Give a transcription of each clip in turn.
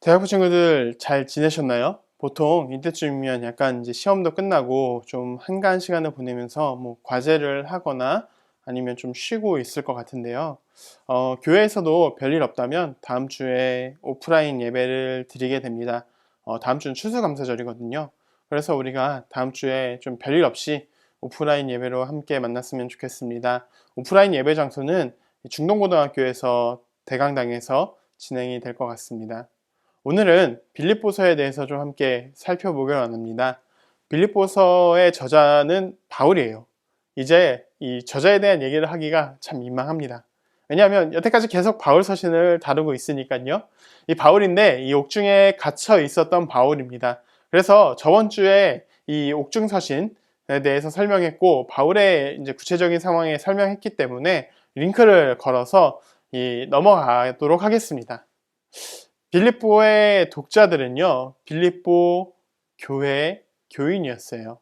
대학부 친구들 잘 지내셨나요? 보통 이때쯤이면 약간 이제 시험도 끝나고 좀 한가한 시간을 보내면서 뭐 과제를 하거나 아니면 좀 쉬고 있을 것 같은데요. 교회에서도 별일 없다면 다음 주에 오프라인 예배를 드리게 됩니다. 다음 주는 추수감사절이거든요. 그래서 우리가 다음 주에 좀 별일 없이 오프라인 예배로 함께 만났으면 좋겠습니다. 오프라인 예배 장소는 중동고등학교에서 대강당에서 진행이 될 것 같습니다. 오늘은 빌립보서에 대해서 좀 함께 살펴보기로 합니다. 빌립보서의 저자는 바울이에요. 이제 이 저자에 대한 얘기를 하기가 참 민망합니다. 왜냐하면 여태까지 계속 바울 서신을 다루고 있으니까요. 이 바울인데 이 옥중에 갇혀 있었던 바울입니다. 그래서 저번 주에 이 옥중 서신에 대해서 설명했고 바울의 이제 구체적인 상황에 설명했기 때문에 링크를 걸어서 넘어가도록 하겠습니다. 빌립보의 독자들은요, 빌립보 교회 교인이었어요.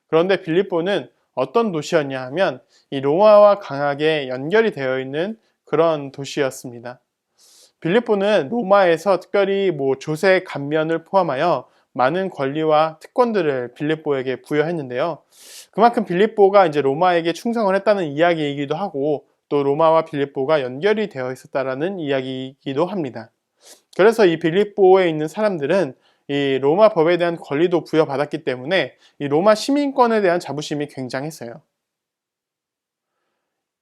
그런데 빌립보는 어떤 도시였냐 하면 이 로마와 강하게 연결이 되어 있는 그런 도시였습니다. 빌립보는 로마에서 특별히 조세 감면을 포함하여 많은 권리와 특권들을 빌립보에게 부여했는데요. 그만큼 빌립보가 이제 로마에게 충성을 했다는 이야기이기도 하고 또 로마와 빌립보가 연결이 되어 있었다라는 이야기이기도 합니다. 그래서 이 빌립보에 있는 사람들은 이 로마 법에 대한 권리도 부여받았기 때문에 이 로마 시민권에 대한 자부심이 굉장했어요.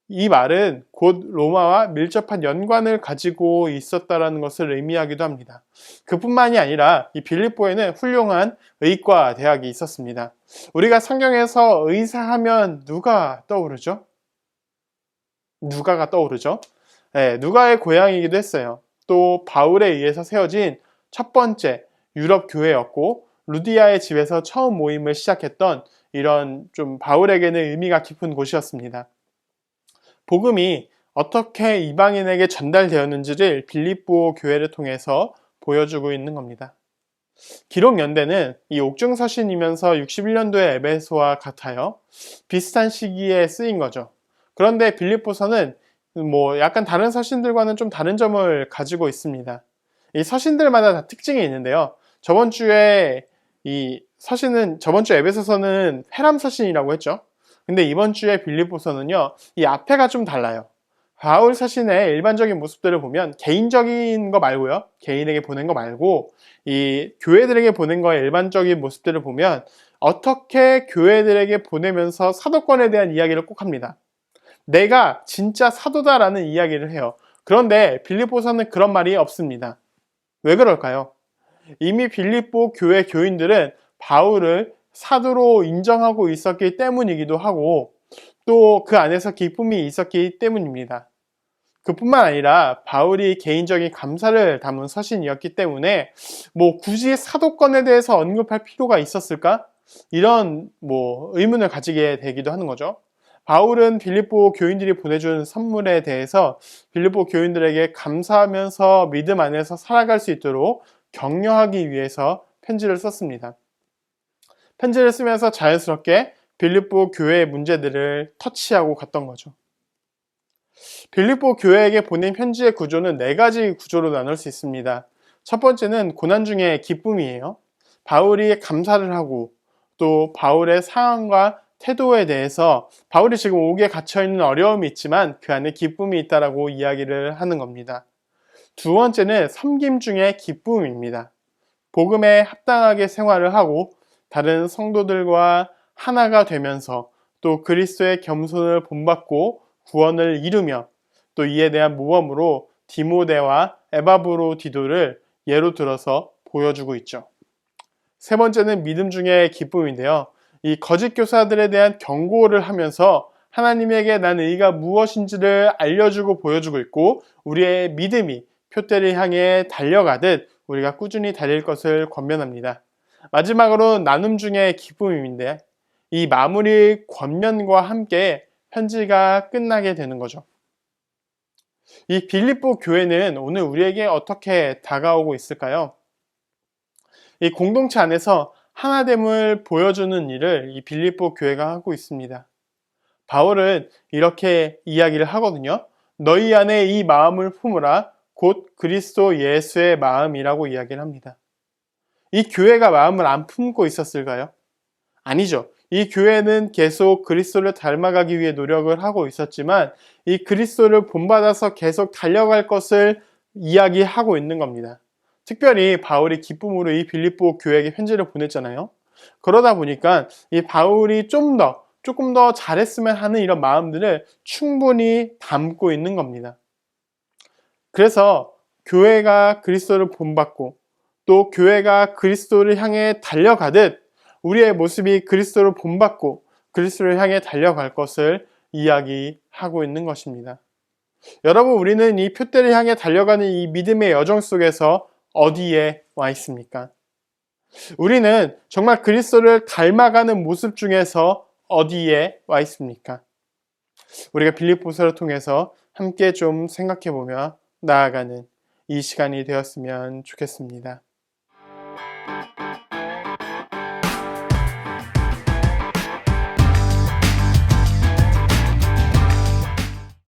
이 말은 곧 로마와 밀접한 연관을 가지고 있었다는 것을 의미하기도 합니다. 그뿐만이 아니라 이 빌립보에는 훌륭한 의과 대학이 있었습니다. 우리가 성경에서 의사하면 누가 떠오르죠? 누가가 떠오르죠? 네, 누가의 고향이기도 했어요. 또 바울에 의해서 세워진 첫 번째 유럽 교회였고 루디아의 집에서 처음 모임을 시작했던 이런 좀 바울에게는 의미가 깊은 곳이었습니다. 복음이 어떻게 이방인에게 전달되었는지를 빌립보 교회를 통해서 보여주고 있는 겁니다. 기록 연대는 이 옥중서신이면서 61년도의 에베소와 같아요. 비슷한 시기에 쓰인 거죠. 그런데 빌립보서는 약간 다른 서신들과는 좀 다른 점을 가지고 있습니다. 이 서신들마다 다 특징이 있는데요. 저번 주 에베소서는 회람 서신이라고 했죠. 근데 이번 주에 빌립보서는요, 이 앞에가 좀 달라요. 바울 서신의 일반적인 모습들을 보면 개인적인 거 말고요. 개인에게 보낸 거 말고 이 교회들에게 보낸 거의 일반적인 모습들을 보면 어떻게 교회들에게 보내면서 사도권에 대한 이야기를 꼭 합니다. 내가 진짜 사도다라는 이야기를 해요. 그런데 빌립보서는 그런 말이 없습니다. 왜 그럴까요? 이미 빌립보 교회 교인들은 바울을 사도로 인정하고 있었기 때문이기도 하고 또 그 안에서 기쁨이 있었기 때문입니다. 그뿐만 아니라 바울이 개인적인 감사를 담은 서신이었기 때문에 굳이 사도권에 대해서 언급할 필요가 있었을까? 이런 의문을 가지게 되기도 하는 거죠. 바울은 빌립보 교인들이 보내준 선물에 대해서 빌립보 교인들에게 감사하면서 믿음 안에서 살아갈 수 있도록 격려하기 위해서 편지를 썼습니다. 편지를 쓰면서 자연스럽게 빌립보 교회의 문제들을 터치하고 갔던 거죠. 빌립보 교회에게 보낸 편지의 구조는 4가지 구조로 나눌 수 있습니다. 첫 번째는 고난 중에 기쁨이에요. 바울이 감사를 하고 또 바울의 상황과 태도에 대해서 바울이 지금 옥에 갇혀있는 어려움이 있지만 그 안에 기쁨이 있다라고 이야기를 하는 겁니다. 두 번째는 섬김 중에 기쁨입니다. 복음에 합당하게 생활을 하고 다른 성도들과 하나가 되면서 또 그리스도의 겸손을 본받고 구원을 이루며 또 이에 대한 모범으로 디모데와 에바브로디도를 예로 들어서 보여주고 있죠. 세 번째는 믿음 중에 기쁨인데요. 이 거짓 교사들에 대한 경고를 하면서 하나님에게 난 의가 무엇인지를 알려주고 보여주고 있고 우리의 믿음이 표대를 향해 달려가듯 우리가 꾸준히 달릴 것을 권면합니다. 마지막으로 나눔 중에 기쁨인데 이 마무리 권면과 함께 편지가 끝나게 되는 거죠. 이 빌립보 교회는 오늘 우리에게 어떻게 다가오고 있을까요? 이 공동체 안에서 하나됨을 보여주는 일을 이 빌립보 교회가 하고 있습니다. 바울은 이렇게 이야기를 하거든요. 너희 안에 이 마음을 품으라. 곧 그리스도 예수의 마음이라고 이야기를 합니다. 이 교회가 마음을 안 품고 있었을까요? 아니죠. 이 교회는 계속 그리스도를 닮아가기 위해 노력을 하고 있었지만 이 그리스도를 본받아서 계속 달려갈 것을 이야기하고 있는 겁니다. 특별히 바울이 기쁨으로 이 빌립보 교회에게 편지를 보냈잖아요. 그러다 보니까 이 바울이 조금 더 잘했으면 하는 이런 마음들을 충분히 담고 있는 겁니다. 그래서 교회가 그리스도를 본받고 또 교회가 그리스도를 향해 달려가듯 우리의 모습이 그리스도를 본받고 그리스도를 향해 달려갈 것을 이야기하고 있는 것입니다. 여러분, 우리는 이 표대를 향해 달려가는 이 믿음의 여정 속에서 어디에 와 있습니까? 우리는 정말 그리스도를 닮아가는 모습 중에서 어디에 와 있습니까? 우리가 빌립보서를 통해서 함께 좀 생각해보며 나아가는 이 시간이 되었으면 좋겠습니다.